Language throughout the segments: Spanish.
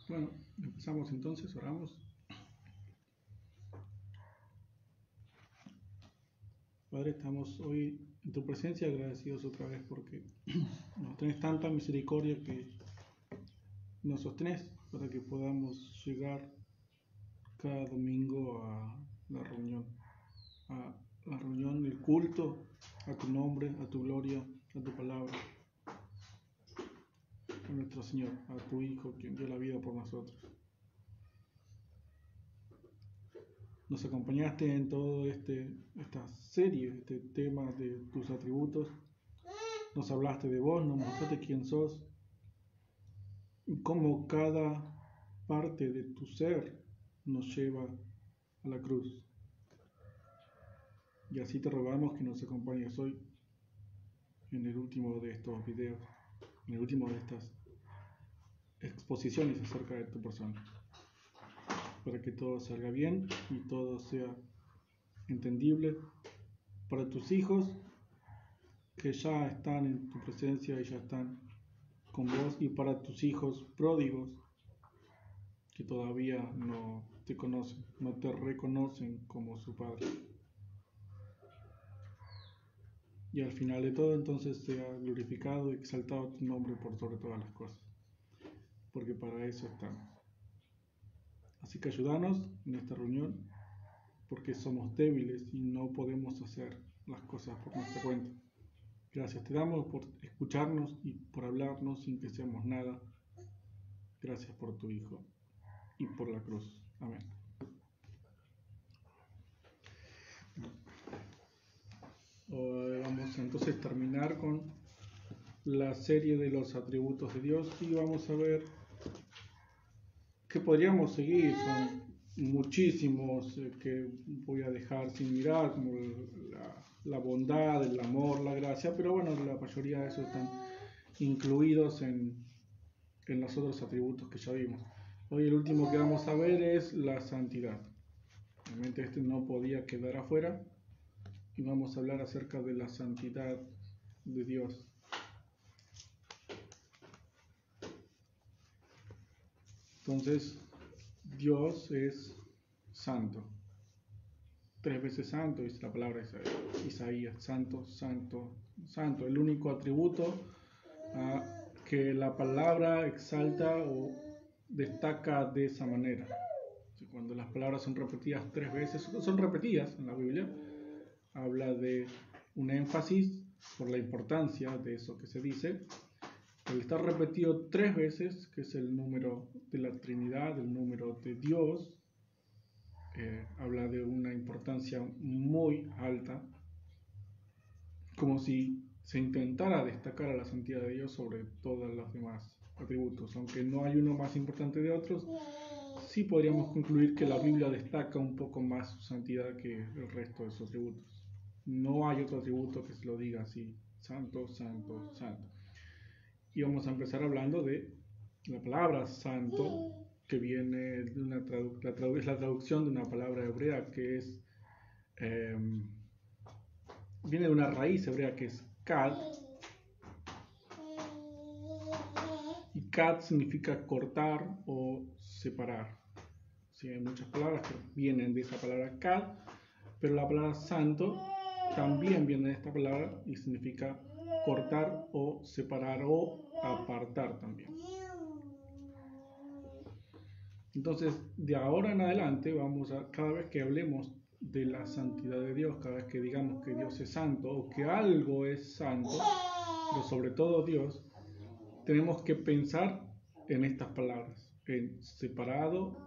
Bueno, empezamos entonces, oramos. Padre, estamos hoy en tu presencia agradecidos otra vez porque nos tenés tanta misericordia que nos sostenés para que podamos llegar cada domingo a la reunión, el culto a tu nombre, a tu gloria, a tu palabra, a nuestro Señor, a tu Hijo, quien dio la vida por nosotros. Nos acompañaste en toda esta serie, este tema de tus atributos. Nos hablaste de vos, nos mostraste quién sos y cómo cada parte de tu ser nos lleva a la cruz. Y así te rogamos que nos acompañes hoy en el último de estos videos, en el último de estas exposiciones acerca de tu persona, para que todo salga bien y todo sea entendible para tus hijos que ya están en tu presencia y ya están con vos, y para tus hijos pródigos que todavía no te conocen, no te reconocen como su padre. Y al final de todo entonces sea glorificado y exaltado tu nombre por sobre todas las cosas, porque para eso estamos. Así que ayúdanos en esta reunión, porque somos débiles y no podemos hacer las cosas por nuestra cuenta. Gracias te damos por escucharnos y por hablarnos sin que seamos nada. Gracias por tu Hijo y por la cruz. Amén. Hoy vamos a entonces terminar con la serie de los atributos de Dios y vamos a ver que podríamos seguir. Son muchísimos que voy a dejar sin mirar, como la bondad, el amor, la gracia, pero bueno, la mayoría de esos están incluidos en los otros atributos que ya vimos. Hoy el último que vamos a ver es la santidad. Realmente este no podía quedar afuera y vamos a hablar acerca de la santidad de Dios. Entonces, Dios es santo. 3 veces santo, dice la palabra de Isaías. Santo, santo, santo. El único atributo que la palabra exalta o destaca de esa manera. Cuando las palabras son repetidas 3 veces, son repetidas en la Biblia, habla de un énfasis por la importancia de eso que se dice. Al estar repetido 3 veces, que es el número de la Trinidad, el número de Dios, habla de una importancia muy alta, como si se intentara destacar a la santidad de Dios sobre todos los demás atributos. Aunque no hay uno más importante de otros, sí podríamos concluir que la Biblia destaca un poco más su santidad que el resto de sus atributos. No hay otro atributo que se lo diga así: santo, santo, santo. Y vamos a empezar hablando de la palabra santo, que viene de es la traducción de una palabra hebrea que es viene de una raíz hebrea que es kad, y kad significa cortar o separar. Sí, hay muchas palabras que vienen de esa palabra kad, pero la palabra santo también viene de esta palabra y significa cortar o separar o apartar también. Entonces, de ahora en adelante, cada vez que hablemos de la santidad de Dios, cada vez que digamos que Dios es santo o que algo es santo, pero sobre todo Dios, tenemos que pensar en estas palabras: en separado,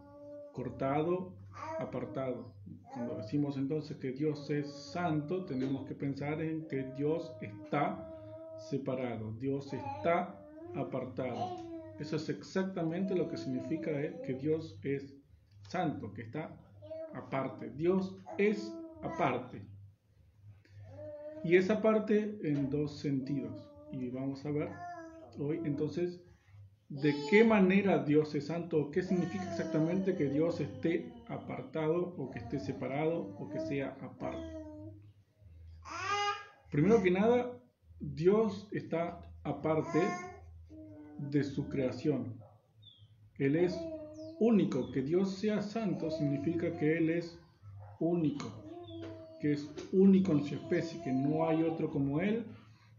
cortado, apartado. Cuando decimos entonces que Dios es santo, tenemos que pensar en que Dios está separado, Dios está apartado. Eso es exactamente lo que significa que Dios es santo, que está aparte. Dios es aparte. Y es aparte en 2 sentidos. Y vamos a ver hoy entonces de qué manera Dios es santo, qué significa exactamente que Dios esté apartado o que esté separado o que sea aparte. Primero que nada, Dios está aparte de su creación. Él es único. Que Dios sea santo significa que Él es único, que es único en su especie, que no hay otro como Él,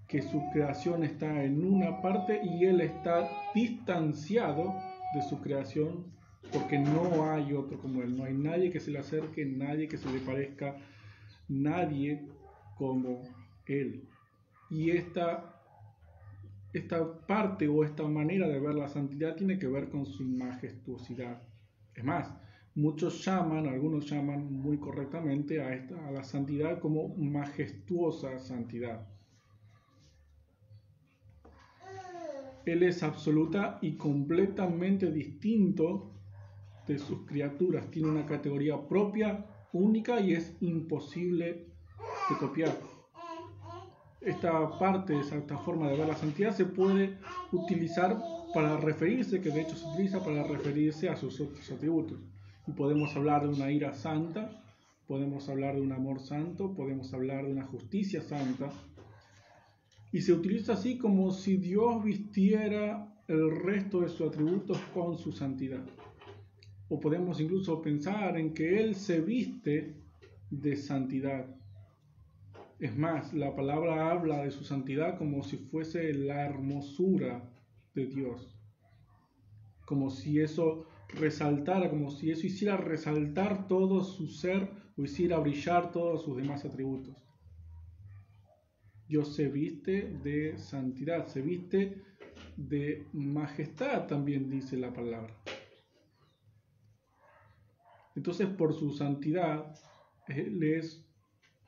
que su creación está en una parte y Él está distanciado de su creación porque no hay otro como Él. No hay nadie que se le acerque, nadie que se le parezca, nadie como Él. Y esta parte o esta manera de ver la santidad tiene que ver con su majestuosidad. Es más, algunos llaman muy correctamente a la santidad como majestuosa santidad. Él es absoluta y completamente distinto de sus criaturas. Tiene una categoría propia, única y es imposible de copiar. Esta parte, esta forma de ver la santidad se puede utilizar para referirse, que de hecho se utiliza para referirse a sus otros atributos. Y podemos hablar de una ira santa, podemos hablar de un amor santo, podemos hablar de una justicia santa. Y se utiliza así como si Dios vistiera el resto de sus atributos con su santidad. O podemos incluso pensar en que Él se viste de santidad. Es más, la palabra habla de su santidad como si fuese la hermosura de Dios. Como si eso resaltara, como si eso hiciera resaltar todo su ser o hiciera brillar todos sus demás atributos. Dios se viste de santidad, se viste de majestad, también dice la palabra. Entonces, por su santidad, Él es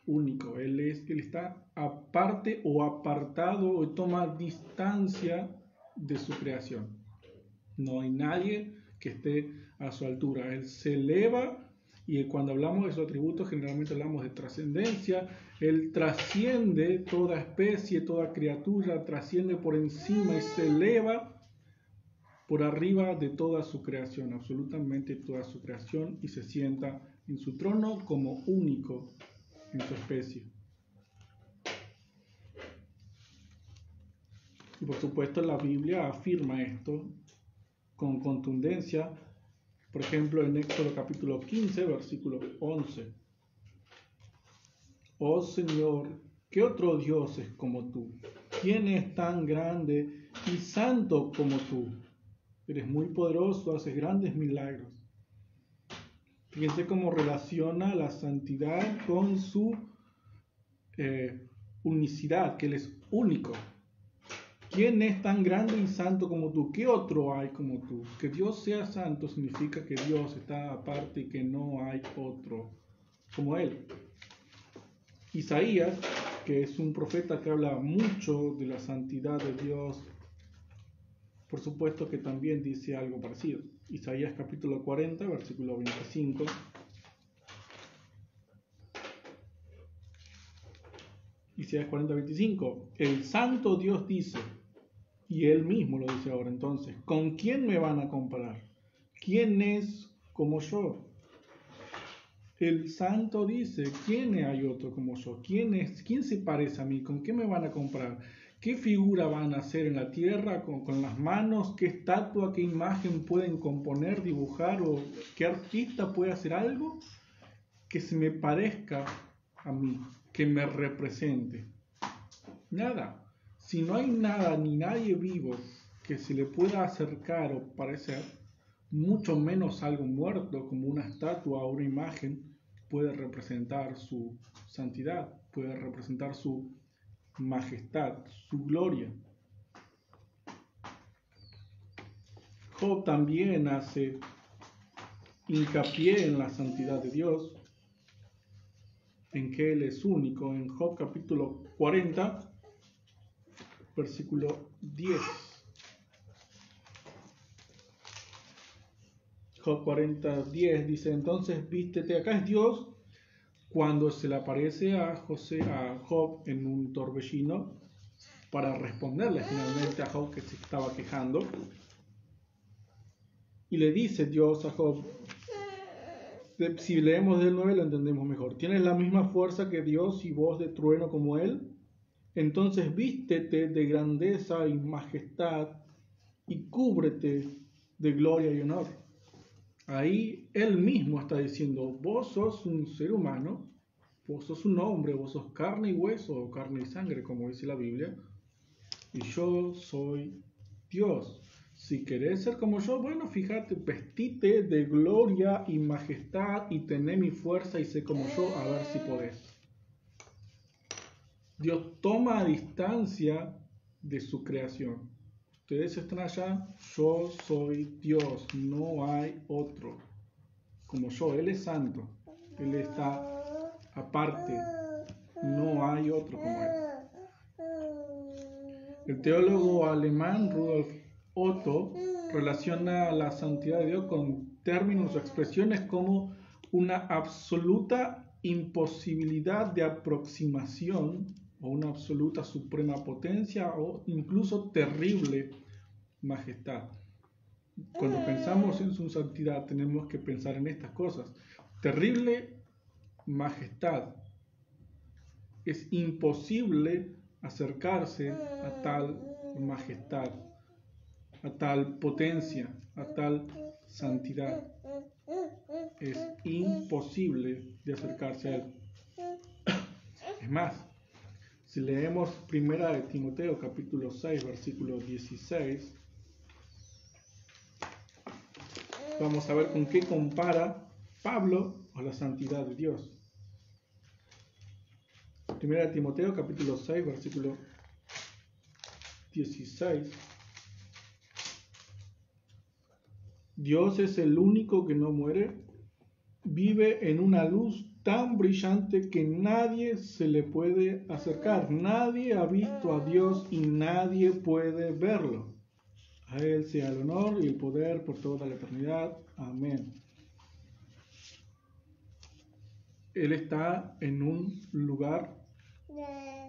único, Él está aparte o apartado o toma distancia de su creación. No hay nadie que esté a su altura. Él se eleva y cuando hablamos de sus atributos generalmente hablamos de trascendencia. Él trasciende toda especie, toda criatura, trasciende por encima y se eleva por arriba de toda su creación, absolutamente toda su creación, y se sienta en su trono como único en su especie. Y por supuesto la Biblia afirma esto con contundencia, por ejemplo en Éxodo capítulo 15, versículo 11. Oh Señor, ¿qué otro Dios es como tú? ¿Quién es tan grande y santo como tú? Eres muy poderoso, haces grandes milagros. Fíjense cómo relaciona la santidad con su unicidad, que Él es único. ¿Quién es tan grande y santo como tú? ¿Qué otro hay como tú? Que Dios sea santo significa que Dios está aparte y que no hay otro como Él. Isaías, que es un profeta que habla mucho de la santidad de Dios, por supuesto que también dice algo parecido. Isaías capítulo 40, versículo 25. Isaías 40, 25. El santo Dios dice, y Él mismo lo dice ahora entonces, ¿con quién me van a comparar? ¿Quién es como yo? El santo dice, ¿quién hay otro como yo? ¿Quién se parece a mí? ¿Con qué me van a comparar? ¿Qué figura van a hacer en la tierra con las manos? ¿Qué estatua, qué imagen pueden componer, dibujar? ¿O qué artista puede hacer algo que se me parezca a mí, que me represente? Nada. Si no hay nada ni nadie vivo que se le pueda acercar o parecer, mucho menos algo muerto como una estatua o una imagen puede representar su santidad, puede representar su majestad, su gloria. Job también hace hincapié en la santidad de Dios, en que Él es único. En Job capítulo 40, versículo 10. Job 40, 10 dice, entonces vístete, acá es Dios cuando se le aparece a Job en un torbellino para responderle finalmente a Job que se estaba quejando. Y le dice Dios a Job, si leemos del 9 lo entendemos mejor, ¿tienes la misma fuerza que Dios y voz de trueno como Él? Entonces vístete de grandeza y majestad y cúbrete de gloria y honor. Ahí Él mismo está diciendo, vos sos un ser humano, vos sos un hombre, vos sos carne y hueso, o carne y sangre, como dice la Biblia, y yo soy Dios. Si querés ser como yo, bueno, fíjate, vestite de gloria y majestad y tené mi fuerza y sé como yo, a ver si podés. Dios toma distancia de su creación. Ustedes están allá, yo soy Dios, no hay otro como yo. Él es santo, Él está aparte, no hay otro como Él. El teólogo alemán Rudolf Otto relaciona la santidad de Dios con términos o expresiones como una absoluta imposibilidad de aproximación o una absoluta suprema potencia o incluso terrible majestad. Cuando pensamos en su santidad tenemos que pensar en estas cosas. Terrible majestad. Es imposible acercarse a tal majestad, a tal potencia, a tal santidad. Es imposible de acercarse a Él. Es más, si leemos 1 de Timoteo capítulo 6, versículo 16, vamos a ver con qué compara Pablo a la santidad de Dios. 1 de Timoteo capítulo 6, versículo 16. Dios es el único que no muere, vive en una luz tan brillante que nadie se le puede acercar. Nadie ha visto a Dios y nadie puede verlo. A Él sea el honor y el poder por toda la eternidad. Amén. Él está en un lugar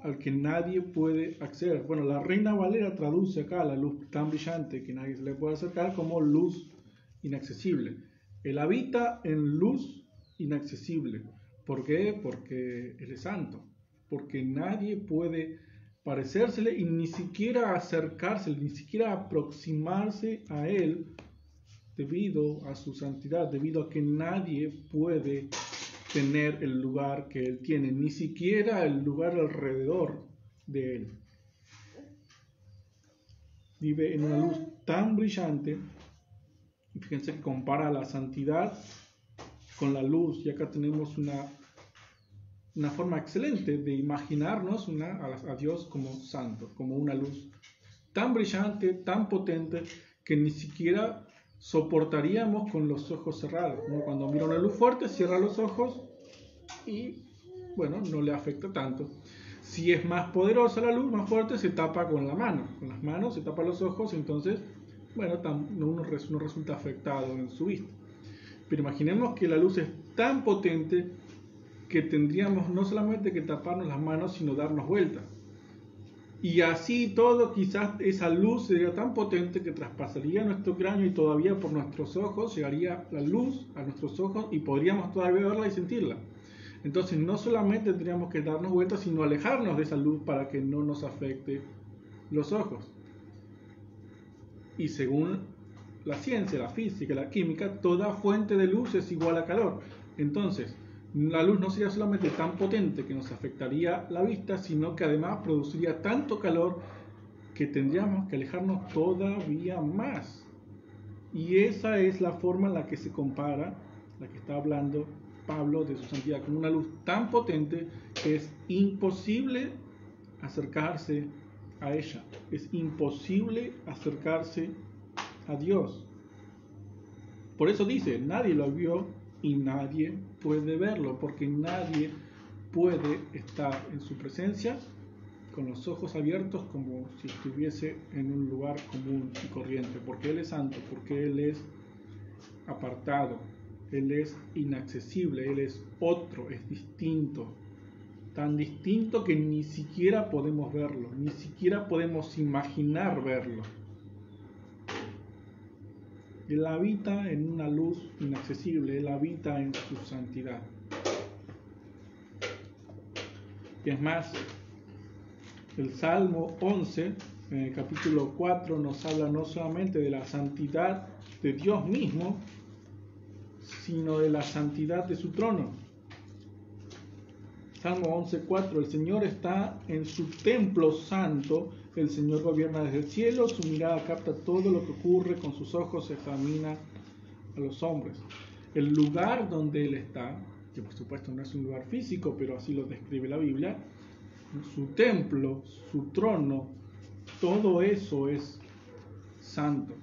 al que nadie puede acceder. Bueno, la Reina Valera traduce acá la luz tan brillante que nadie se le puede acercar como luz inaccesible. Él habita en luz inaccesible. ¿Por qué? Porque Él es santo. Porque nadie puede parecérsele y ni siquiera acercarse, ni siquiera aproximarse a Él debido a su santidad, debido a que nadie puede tener el lugar que Él tiene, ni siquiera el lugar alrededor de Él. Vive en una luz tan brillante. Fíjense que compara la santidad con la luz, y acá tenemos una forma excelente de imaginarnos a Dios como santo, como una luz tan brillante, tan potente, que ni siquiera soportaríamos con los ojos cerrados. Como cuando mira una luz fuerte, cierra los ojos y, bueno, no le afecta tanto. Si es más poderosa la luz, más fuerte, se tapa con la mano. Con las manos se tapa los ojos, entonces, bueno, uno resulta afectado en su vista. Pero imaginemos que la luz es tan potente que tendríamos no solamente que taparnos las manos, sino darnos vuelta. Y así todo, quizás esa luz sería tan potente que traspasaría nuestro cráneo y todavía por nuestros ojos llegaría la luz a nuestros ojos y podríamos todavía verla y sentirla. Entonces no solamente tendríamos que darnos vuelta, sino alejarnos de esa luz para que no nos afecte los ojos. Y según la ciencia, la física, la química, toda fuente de luz es igual a calor. Entonces, la luz no sería solamente tan potente que nos afectaría la vista, sino que además produciría tanto calor que tendríamos que alejarnos todavía más. Y esa es la forma en la que se compara, la que está hablando Pablo de su santidad, con una luz tan potente que es imposible acercarse a ella. Es imposible acercarse a Dios. Por eso dice, nadie lo vio y nadie puede verlo, porque nadie puede estar en su presencia con los ojos abiertos como si estuviese en un lugar común y corriente, porque Él es santo, porque Él es apartado, Él es inaccesible, Él es otro, es distinto, tan distinto que ni siquiera podemos verlo, ni siquiera podemos imaginar verlo. Él habita en una luz inaccesible, Él habita en su santidad. Y es más, el Salmo 11, en el capítulo 4 nos habla no solamente de la santidad de Dios mismo, sino de la santidad de su trono. Salmo 11:4, el Señor está en su templo santo, el Señor gobierna desde el cielo, su mirada capta todo lo que ocurre, con sus ojos examina a los hombres. El lugar donde Él está, que por supuesto no es un lugar físico, pero así lo describe la Biblia, su templo, su trono, todo eso es santo.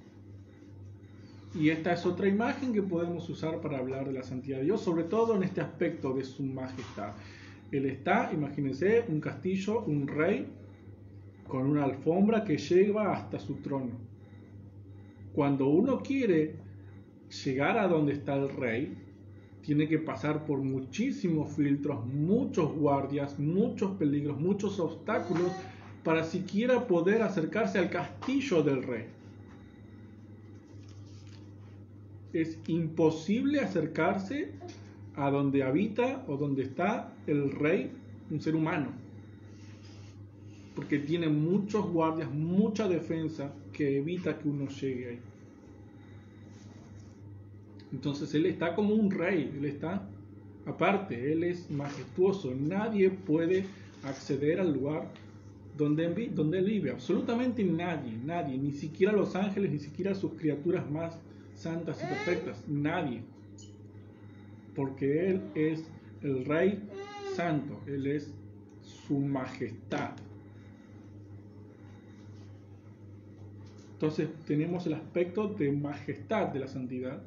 Y esta es otra imagen que podemos usar para hablar de la santidad de Dios, sobre todo en este aspecto de su majestad. Él está, imagínense, un castillo, un rey, con una alfombra que lleva hasta su trono. Cuando uno quiere llegar a donde está el rey, tiene que pasar por muchísimos filtros, muchos guardias, muchos peligros, muchos obstáculos, para siquiera poder acercarse al castillo del rey. Es imposible acercarse a donde habita o donde está el rey, un ser humano, porque tiene muchos guardias, mucha defensa que evita que uno llegue ahí. Entonces Él está como un rey, Él está aparte, Él es majestuoso, nadie puede acceder al lugar donde Él vive, absolutamente nadie, ni siquiera los ángeles, ni siquiera sus criaturas más santas y perfectas, nadie, porque Él es el Rey Santo, Él es su majestad. Entonces tenemos el aspecto de majestad de la santidad.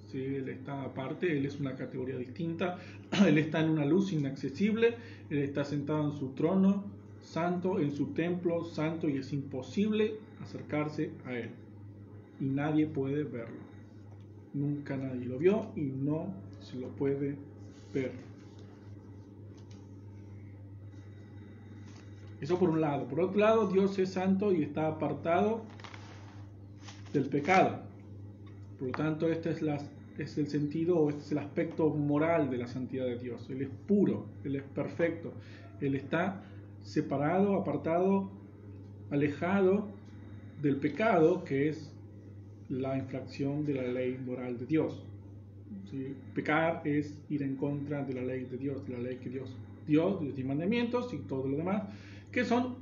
Sí, Él está aparte, Él es una categoría distinta, Él está en una luz inaccesible, Él está sentado en su trono santo, en su templo santo, y es imposible acercarse a Él. Y nadie puede verlo. Nunca nadie lo vio y no se lo puede ver. Eso por un lado. Por otro lado, Dios es santo y está apartado del pecado. Por lo tanto, este es el sentido, o este es el aspecto moral de la santidad de Dios. Él es puro, Él es perfecto. Él está separado, apartado, alejado del pecado, que es la infracción de la ley moral de Dios. ¿Sí? Pecar es ir en contra de la ley de Dios, de la ley que Dios dio, de los 10 mandamientos y todo lo demás, que son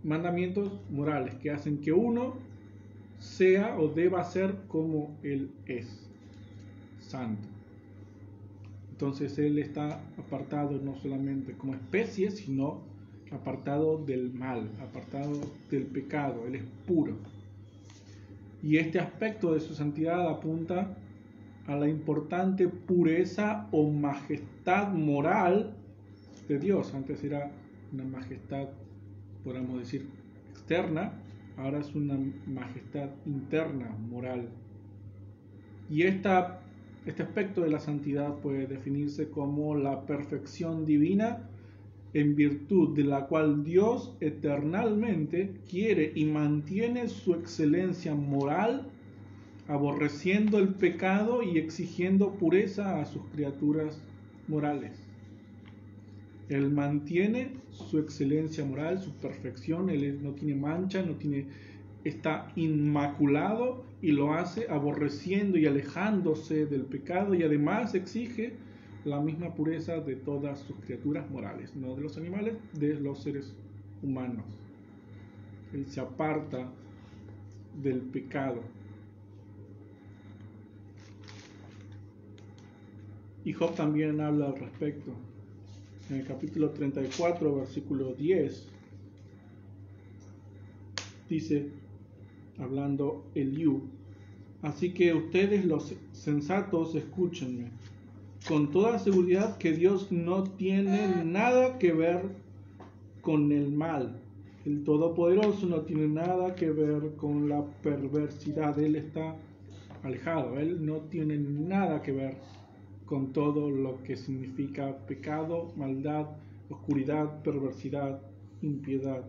mandamientos morales, que hacen que uno sea o deba ser como Él es, santo. Entonces Él está apartado no solamente como especie, sino apartado del mal, apartado del pecado. Él es puro. Y este aspecto de su santidad apunta a la importante pureza o majestad moral de Dios. Antes era una majestad, podríamos decir, externa, ahora es una majestad interna, moral. Y este aspecto de la santidad puede definirse como la perfección divina, en virtud de la cual Dios eternalmente quiere y mantiene su excelencia moral, aborreciendo el pecado y exigiendo pureza a sus criaturas morales. Él mantiene su excelencia moral, su perfección, Él no tiene mancha, está inmaculado, y lo hace aborreciendo y alejándose del pecado, y además exige la misma pureza de todas sus criaturas morales, no de los animales, de los seres humanos. Él se aparta del pecado. Y Job también habla al respecto. En el capítulo 34, versículo 10, dice, hablando Eliú: así que ustedes los sensatos escúchenme. Con toda seguridad que Dios no tiene nada que ver con el mal. El Todopoderoso no tiene nada que ver con la perversidad. Él está alejado. Él no tiene nada que ver con todo lo que significa pecado, maldad, oscuridad, perversidad, impiedad.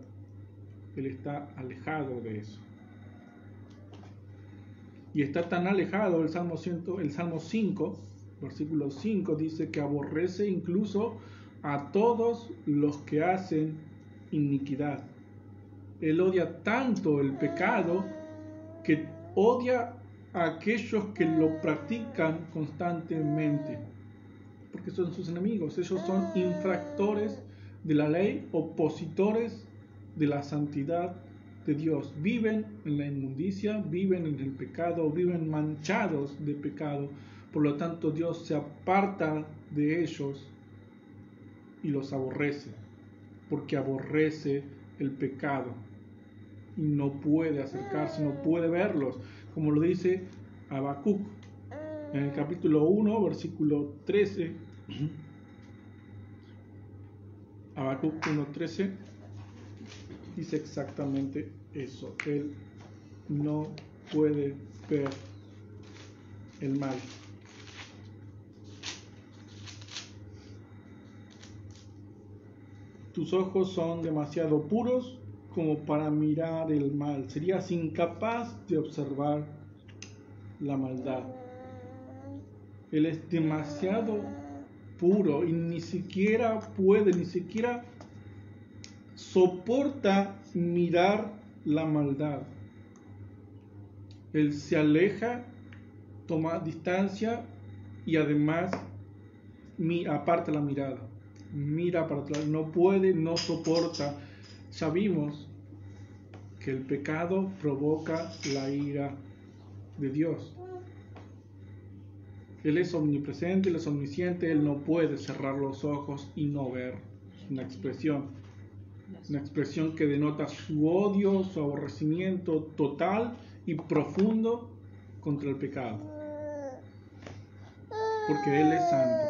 Él está alejado de eso. Y está tan alejado, el Salmo 5, versículo 5, dice que aborrece incluso a todos los que hacen iniquidad. Él odia tanto el pecado que odia a aquellos que lo practican constantemente, porque son sus enemigos. Ellos son infractores de la ley, opositores de la santidad de Dios. Viven en la inmundicia, viven en el pecado, viven manchados de pecado. Por lo tanto, Dios se aparta de ellos y los aborrece, porque aborrece el pecado y no puede acercarse, no puede verlos, como lo dice Habacuc en el capítulo 1, versículo 13. Habacuc 1:13 dice exactamente eso. Él no puede ver el mal. Tus ojos son demasiado puros como para mirar el mal. Serías incapaz de observar la maldad. Él es demasiado puro y ni siquiera soporta mirar la maldad. Él se aleja, toma distancia y además aparta la mirada. Mira para atrás, no puede, no soporta. Ya vimos que el pecado provoca la ira de Dios. Él es omnipresente, Él es omnisciente, Él no puede cerrar los ojos y no ver. Es una expresión que denota su odio, su aborrecimiento total y profundo contra el pecado. Porque Él es santo,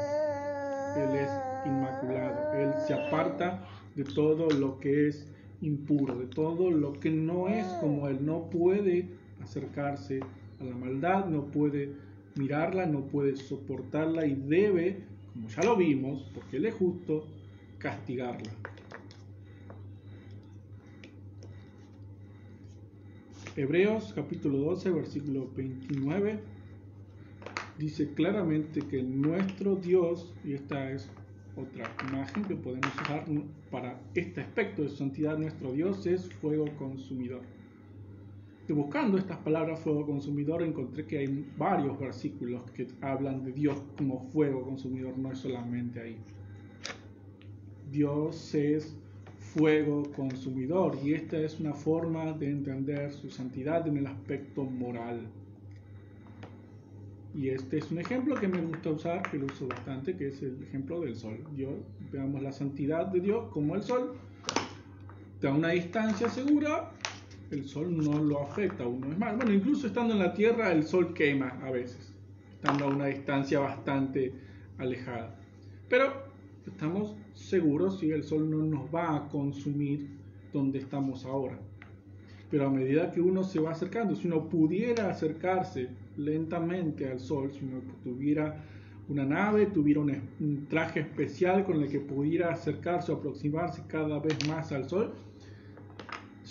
Él es inmaculado, Él se aparta de todo lo que es impuro, de todo lo que no es como Él. No puede acercarse a la maldad, no puede mirarla, no puede soportarla y debe, como ya lo vimos, porque Él es justo, castigarla. Hebreos capítulo 12, versículo 29 dice claramente que nuestro Dios, y esta es otra imagen que podemos usar para este aspecto de su santidad, nuestro Dios es fuego consumidor. Y buscando estas palabras fuego consumidor encontré que hay varios versículos que hablan de Dios como fuego consumidor, no es solamente ahí. Dios es fuego consumidor y esta es una forma de entender su santidad en el aspecto moral. Y este es un ejemplo que me gusta usar, que lo uso bastante, que es el ejemplo del sol. Veamos la santidad de Dios como el sol. A una distancia segura, el sol no lo afecta a uno. Es más, bueno, incluso estando en la tierra, el sol quema a veces, estando a una distancia bastante alejada. Pero estamos seguros si el sol no nos va a consumir donde estamos ahora. Pero a medida que uno se va acercando, si uno pudiera acercarse lentamente al sol, si uno tuviera una nave, tuviera un traje especial con el que pudiera acercarse o aproximarse cada vez más al sol,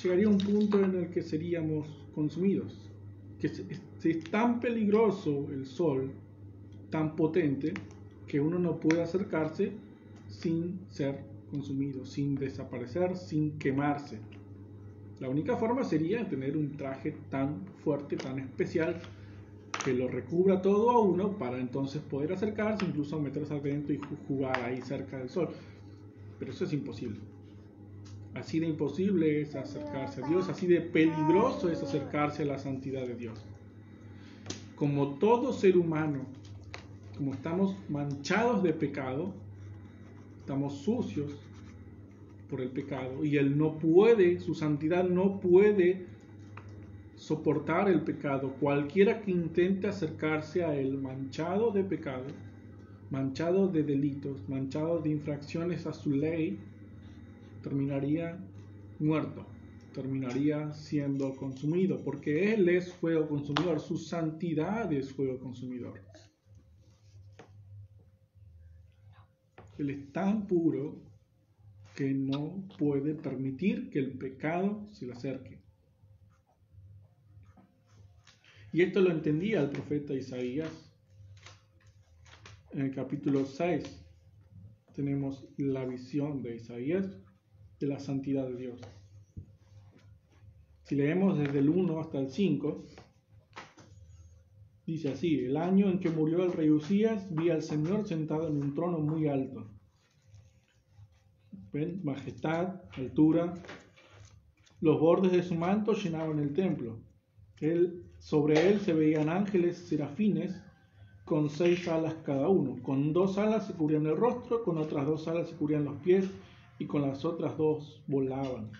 llegaría a un punto en el que seríamos consumidos. Que es tan peligroso el sol, tan potente, que uno no puede acercarse sin ser consumido, sin desaparecer, sin quemarse. La única forma sería tener un traje tan fuerte, tan especial, que lo recubra todo a uno para entonces poder acercarse, incluso meterse adentro y jugar ahí cerca del sol. Pero eso es imposible. Así de imposible es acercarse a Dios, así de peligroso es acercarse a la santidad de Dios. Como todo ser humano, como estamos manchados de pecado, estamos sucios por el pecado y Él no puede, su santidad no puede soportar el pecado. Cualquiera que intente acercarse a Él manchado de pecado, manchado de delitos, manchado de infracciones a su ley, terminaría muerto, terminaría siendo consumido, porque Él es fuego consumidor, su santidad es fuego consumidor. Él es tan puro que no puede permitir que el pecado se le acerque. Y esto lo entendía el profeta Isaías. En el capítulo 6 tenemos la visión de Isaías de la santidad de Dios. Si leemos desde el 1 hasta el 5, dice así: el año en que murió el rey Usías, vi al Señor sentado en un trono muy alto. ¿Ven? Majestad, altura. Los bordes de su manto llenaban el templo. Sobre él se veían ángeles serafines con 6 alas cada uno. Con 2 alas se cubrían el rostro, con otras 2 alas se cubrían los pies y con las otras 2 volaban.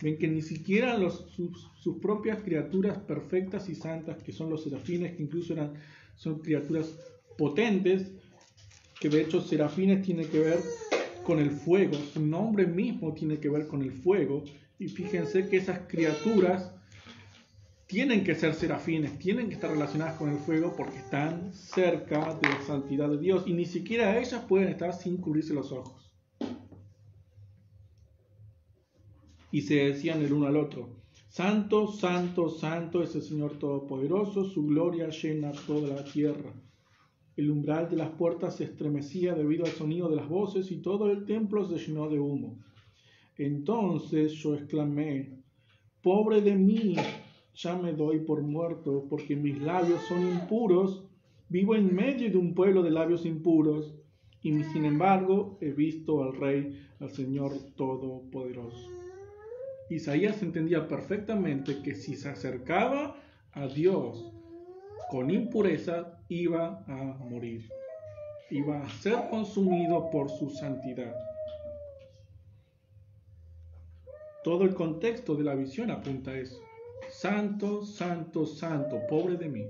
Ven que ni siquiera sus propias criaturas perfectas y santas, que son los serafines, que incluso son criaturas potentes, que de hecho serafines tiene que ver con el fuego, su nombre mismo tiene que ver con el fuego, y fíjense que esas criaturas tienen que ser serafines, tienen que estar relacionadas con el fuego porque están cerca de la santidad de Dios, y ni siquiera ellas pueden estar sin cubrirse los ojos. Y se decían el uno al otro: Santo, santo, santo es el Señor Todopoderoso, su gloria llena toda la tierra. El umbral de las puertas se estremecía debido al sonido de las voces y todo el templo se llenó de humo. Entonces yo exclamé: pobre de mí, ya me doy por muerto, porque mis labios son impuros, vivo en medio de un pueblo de labios impuros, y sin embargo he visto al Rey, al Señor Todopoderoso. Isaías entendía perfectamente que si se acercaba a Dios con impureza, iba a morir, iba a ser consumido por su santidad. Todo el contexto de la visión apunta a eso: santo, santo, santo, pobre de mí.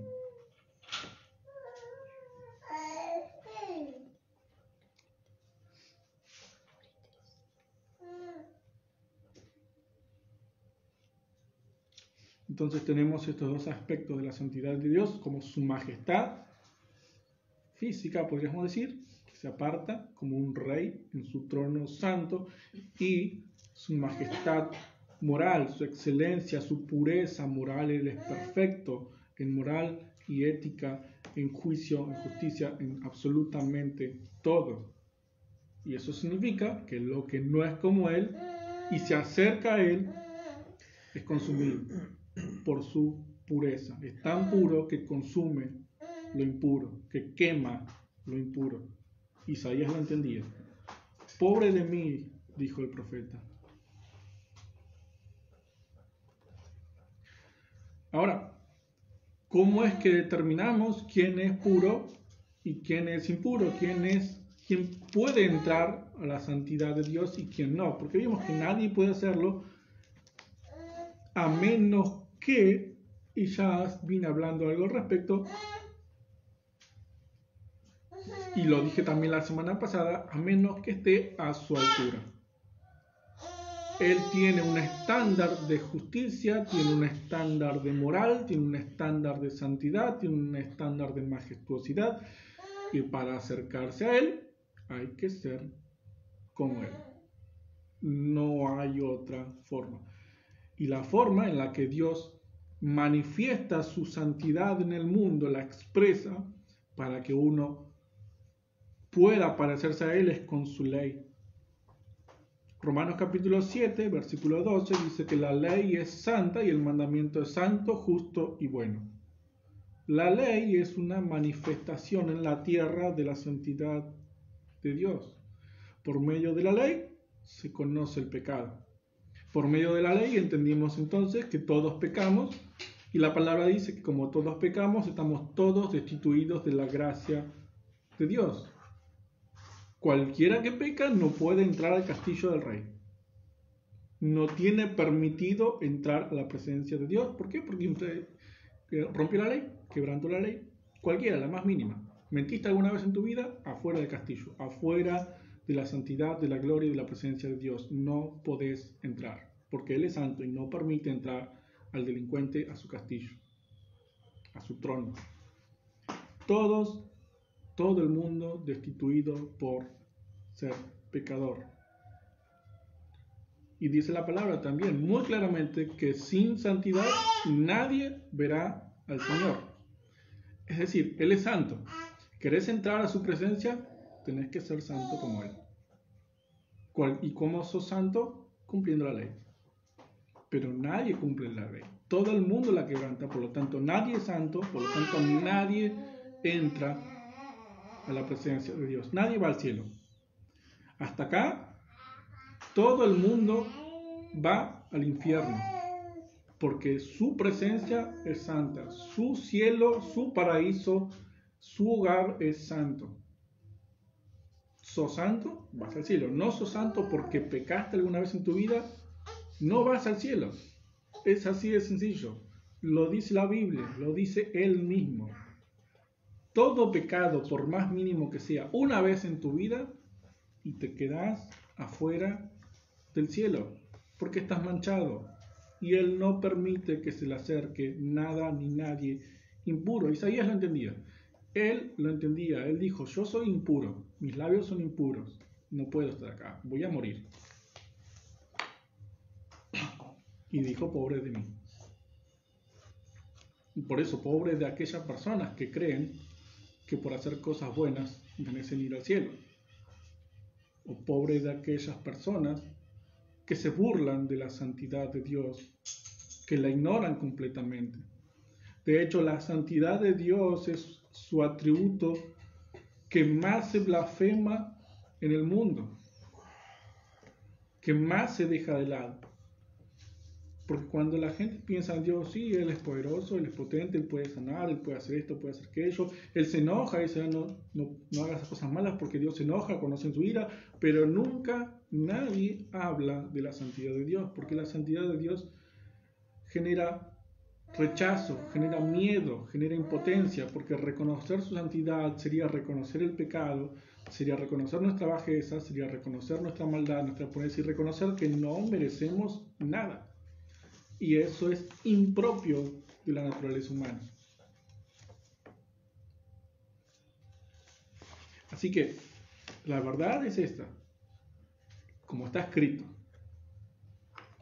Entonces tenemos estos dos aspectos de la santidad de Dios, como su majestad física, podríamos decir, que se aparta como un rey en su trono santo, y su majestad moral, su excelencia, su pureza moral. Él es perfecto en moral y ética, en juicio, en justicia, en absolutamente todo. Y eso significa que lo que no es como Él y se acerca a Él es consumido por su pureza. Es tan puro que consume lo impuro, que quema lo impuro. Isaías lo entendía. Pobre de mí, dijo el profeta. Ahora, ¿cómo es que determinamos quién es puro y quién es impuro? ¿Quién puede entrar a la santidad de Dios y quién no? Porque vimos que nadie puede hacerlo a menos que, y ya vine hablando algo al respecto, y lo dije también la semana pasada, a menos que esté a su altura. Él tiene un estándar de justicia, tiene un estándar de moral, tiene un estándar de santidad, tiene un estándar de majestuosidad, y para acercarse a Él hay que ser como Él. No hay otra forma. Y la forma en la que Dios manifiesta su santidad en el mundo, la expresa para que uno pueda parecerse a Él, es con su ley. Romanos capítulo 7, versículo 12 dice que la ley es santa y el mandamiento es santo, justo y bueno. La ley es una manifestación en la tierra de la santidad de Dios. Por medio de la ley se conoce el pecado. Por medio de la ley entendimos entonces que todos pecamos, y la palabra dice que como todos pecamos, estamos todos destituidos de la gracia de Dios. Cualquiera que peca no puede entrar al castillo del rey. No tiene permitido entrar a la presencia de Dios. ¿Por qué? Porque rompió la ley, quebrantó la ley. Cualquiera, la más mínima. ¿Mentiste alguna vez en tu vida? Afuera del castillo, afuera de la santidad, de la gloria y de la presencia de Dios. No podés entrar, porque Él es santo y no permite entrar al delincuente a su castillo, a su trono. Todo el mundo destituido por ser pecador. Y dice la palabra también muy claramente que sin santidad nadie verá al Señor. Es decir, Él es santo. ¿Querés entrar a su presencia? Tenés que ser santo como Él. ¿Y cómo sos santo? Cumpliendo la ley. pero nadie cumple la ley. Todo el mundo la quebranta, por lo tanto nadie es santo, por lo tanto nadie entra a la presencia de Dios. Nadie va al cielo. Hasta acá, todo el mundo va al infierno, porque su presencia es santa, su cielo, su paraíso, su hogar es santo. ¿Sos santo? Vas al cielo. No sos santo porque pecaste alguna vez en tu vida, no vas al cielo. Es así de sencillo. Lo dice la Biblia, lo dice Él mismo. Todo pecado, por más mínimo que sea, una vez en tu vida, y te quedás afuera del cielo, porque estás manchado. Y Él no permite que se le acerque nada ni nadie impuro. Isaías lo entendía. Él lo entendía. Él dijo, yo soy impuro, mis labios son impuros, no puedo estar acá, voy a morir. Y dijo, pobre de mí. Y por eso, pobre de aquellas personas que creen que por hacer cosas buenas merecen ir al cielo. O pobre de aquellas personas que se burlan de la santidad de Dios, que la ignoran completamente. De hecho, la santidad de Dios es su atributo que más se blasfema en el mundo, que más se deja de lado. Porque cuando la gente piensa en Dios, sí, Él es poderoso, Él es potente, Él puede sanar, Él puede hacer esto, puede hacer aquello, Él se enoja y dice, no hagas cosas malas porque Dios se enoja, conocen su ira, pero nunca nadie habla de la santidad de Dios, porque la santidad de Dios genera rechazo, genera miedo, genera impotencia, porque reconocer su santidad sería reconocer el pecado, sería reconocer nuestra bajeza, sería reconocer nuestra maldad, nuestra pobreza y reconocer que no merecemos nada. Y eso es impropio de la naturaleza humana. Así que la verdad es esta, como está escrito,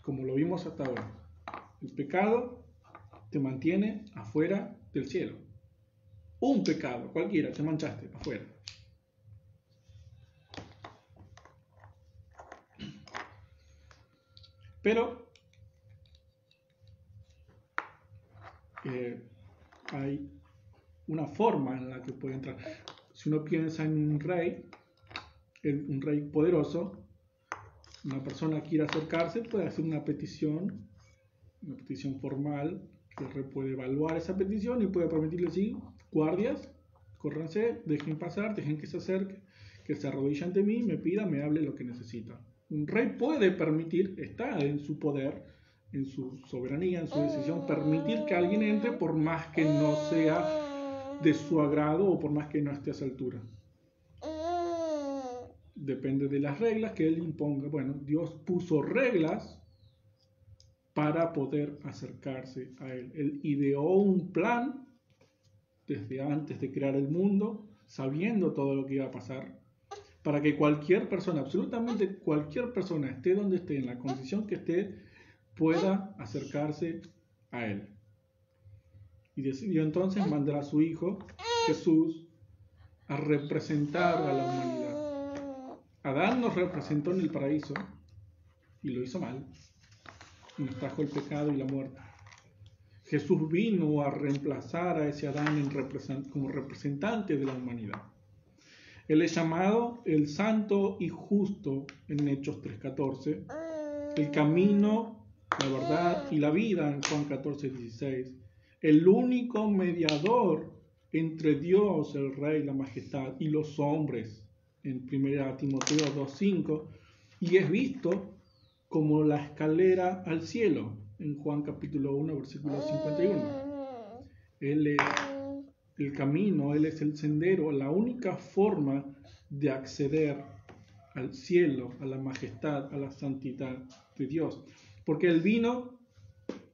como lo vimos hasta ahora. El pecado te mantiene afuera del cielo. Un pecado, cualquiera, te manchaste, afuera. Pero hay una forma en la que puede entrar. Si uno piensa en un rey poderoso, una persona quiere acercarse, puede hacer una petición formal, que el rey puede evaluar esa petición y puede permitirle, sí, guardias, córranse, dejen pasar, dejen que se acerque, que se arrodille ante mí, me pida, me hable lo que necesita. Un rey puede permitir, está en su poder, en su soberanía, en su decisión, permitir que alguien entre por más que no sea de su agrado o por más que no esté a esa altura. Depende de las reglas que él imponga. Bueno, Dios puso reglas para poder acercarse a Él. Él ideó un plan desde antes de crear el mundo, sabiendo todo lo que iba a pasar, para que cualquier persona, absolutamente cualquier persona, esté donde esté, en la condición que esté, pueda acercarse a Él. Y decidió entonces mandar a su Hijo, Jesús, a representar a la humanidad. Adán nos representó en el paraíso y lo hizo mal. Y nos trajo el pecado y la muerte. Jesús vino a reemplazar a ese Adán como representante de la humanidad. Él es llamado el Santo y Justo en Hechos 3:14, el camino, la verdad y la vida en Juan 14:16, el único mediador entre Dios, el Rey, la Majestad y los hombres en 1 Timoteo 2:5, y es visto como la escalera al cielo, en Juan capítulo 1, versículo 51. Él es el camino, Él es el sendero, la única forma de acceder al cielo, a la majestad, a la santidad de Dios. Porque Él vino,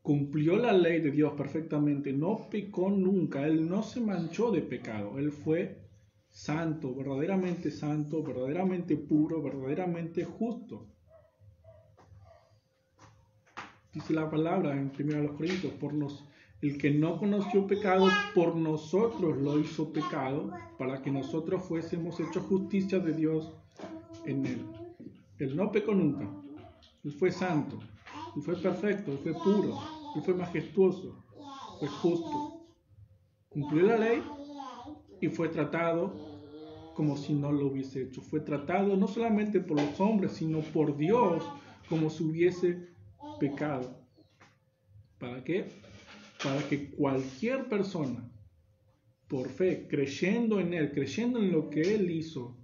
cumplió la ley de Dios perfectamente, no pecó nunca, Él no se manchó de pecado, Él fue santo, verdaderamente puro, verdaderamente justo. Dice la palabra en 1 Corintios, el que no conoció pecado, por nosotros lo hizo pecado, para que nosotros fuésemos hechos justicia de Dios en él. Él no pecó nunca, él fue santo. Él fue perfecto, Él fue puro, Él fue majestuoso, fue justo. Cumplió la ley y fue tratado como si no lo hubiese hecho. Fue tratado no solamente por los hombres, sino por Dios como si hubiese pecado. ¿Para qué? Para que cualquier persona, por fe, creyendo en Él, creyendo en lo que Él hizo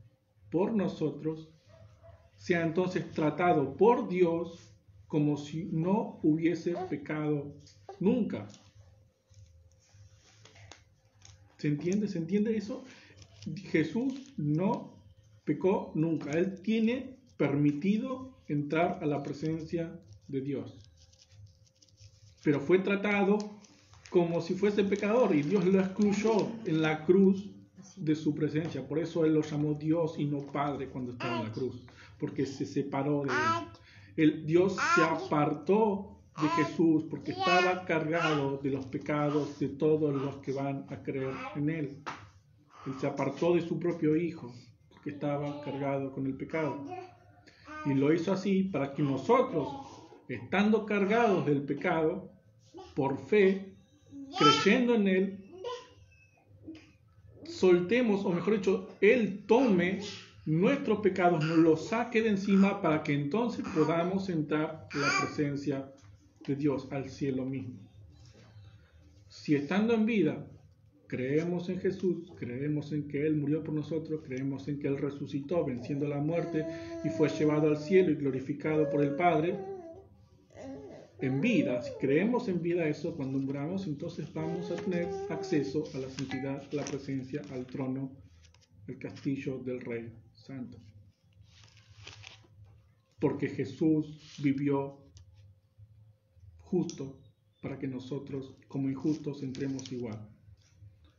por nosotros, sea entonces tratado por Dios como si no hubiese pecado nunca. ¿Se entiende? ¿Se entiende eso? Jesús no pecó nunca. Él tiene permitido entrar a la presencia de Dios. Pero fue tratado como si fuese pecador y Dios lo excluyó en la cruz de su presencia. Por eso Él lo llamó Dios y no Padre cuando estaba en la cruz, porque se separó de Él. Dios se apartó de Jesús porque estaba cargado de los pecados de todos los que van a creer en Él. Él se apartó de su propio Hijo porque estaba cargado con el pecado. Y lo hizo así para que nosotros, estando cargados del pecado, por fe, creyendo en Él, soltemos, o mejor dicho, Él tome nuestros pecados, nos los saque de encima para que entonces podamos entrar a la presencia de Dios, al cielo mismo. Si estando en vida creemos en Jesús, creemos en que Él murió por nosotros, creemos en que Él resucitó venciendo la muerte y fue llevado al cielo y glorificado por el Padre, en vida, si creemos en vida eso, cuando muramos, entonces vamos a tener acceso a la santidad, a la presencia, al trono, al castillo del Rey Santo. Porque Jesús vivió justo para que nosotros, como injustos, entremos igual.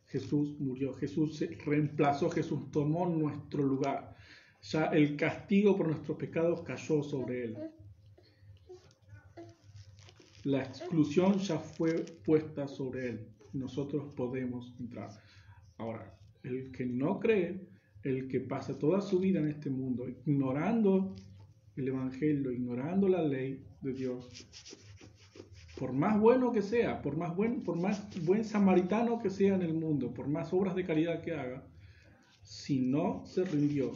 Jesús murió, Jesús se reemplazó, Jesús tomó nuestro lugar. Ya el castigo por nuestros pecados cayó sobre Él. La exclusión ya fue puesta sobre Él. Nosotros podemos entrar. Ahora, el que no cree, el que pasa toda su vida en este mundo ignorando el Evangelio, ignorando la ley de Dios, por más bueno que sea, por más buen samaritano que sea en el mundo, por más obras de caridad que haga, si no se rindió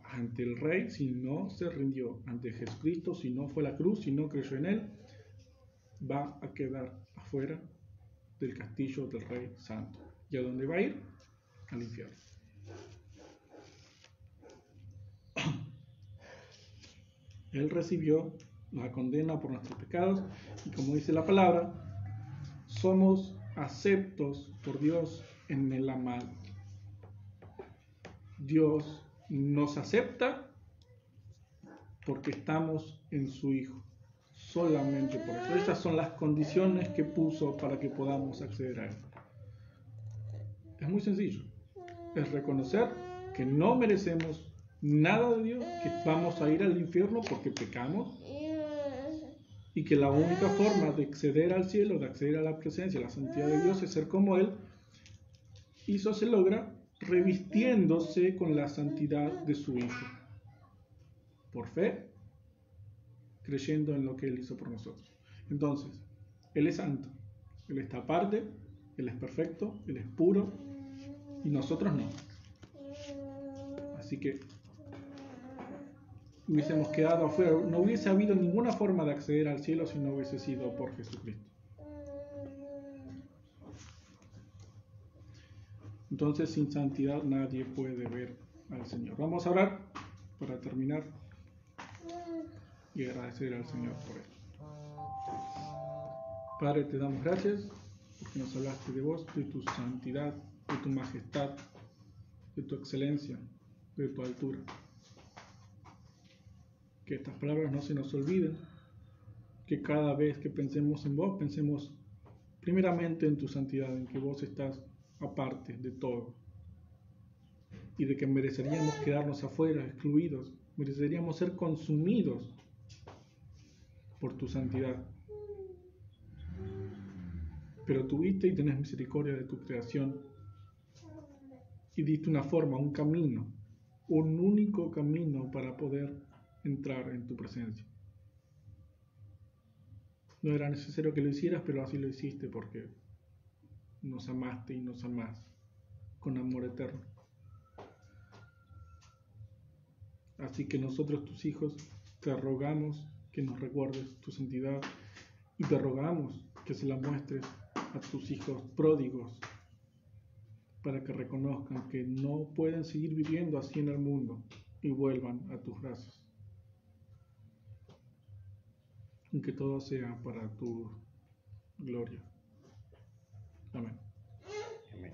ante el Rey, si no se rindió ante Jesucristo, si no fue a la cruz, si no creyó en Él, va a quedar afuera del castillo del Rey Santo. ¿Y a dónde va a ir? Al infierno. Él recibió la condena por nuestros pecados y, como dice la palabra, somos aceptos por Dios en el amado. Dios nos acepta porque estamos en su Hijo. Solamente por eso. Estas son las condiciones que puso para que podamos acceder a Él. Es muy sencillo. Es reconocer que no merecemos nada de Dios, que vamos a ir al infierno porque pecamos y que la única forma de acceder al cielo, de acceder a la presencia, a la santidad de Dios, es ser como Él. Y eso se logra revistiéndose con la santidad de su Hijo. Por fe, creyendo en lo que Él hizo por nosotros. Entonces, Él es santo, Él está aparte, Él es perfecto, Él es puro y nosotros no. Así que hubiésemos quedado afuera, no hubiese habido ninguna forma de acceder al cielo si no hubiese sido por Jesucristo. Entonces, sin santidad nadie puede ver al Señor. Vamos a orar para terminar y agradecer al Señor por esto. Padre, te damos gracias porque nos hablaste de vos, de tu santidad, de tu majestad, de tu excelencia, de tu altura. Que estas palabras no se nos olviden, que cada vez que pensemos en vos, pensemos primeramente en tu santidad, en que vos estás aparte de todo y de que mereceríamos quedarnos afuera, excluidos, mereceríamos ser consumidos por tu santidad. Pero tuviste y tenés misericordia de tu creación y diste una forma, un camino, un único camino para poder entrar en tu presencia. No era necesario que lo hicieras, pero así lo hiciste porque nos amaste y nos amás con amor eterno. Así que nosotros, tus hijos, te rogamos que nos recuerdes tu santidad y te rogamos que se la muestres a tus hijos pródigos para que reconozcan que no pueden seguir viviendo así en el mundo y vuelvan a tus brazos. Y que todo sea para tu gloria. Amén. Amén.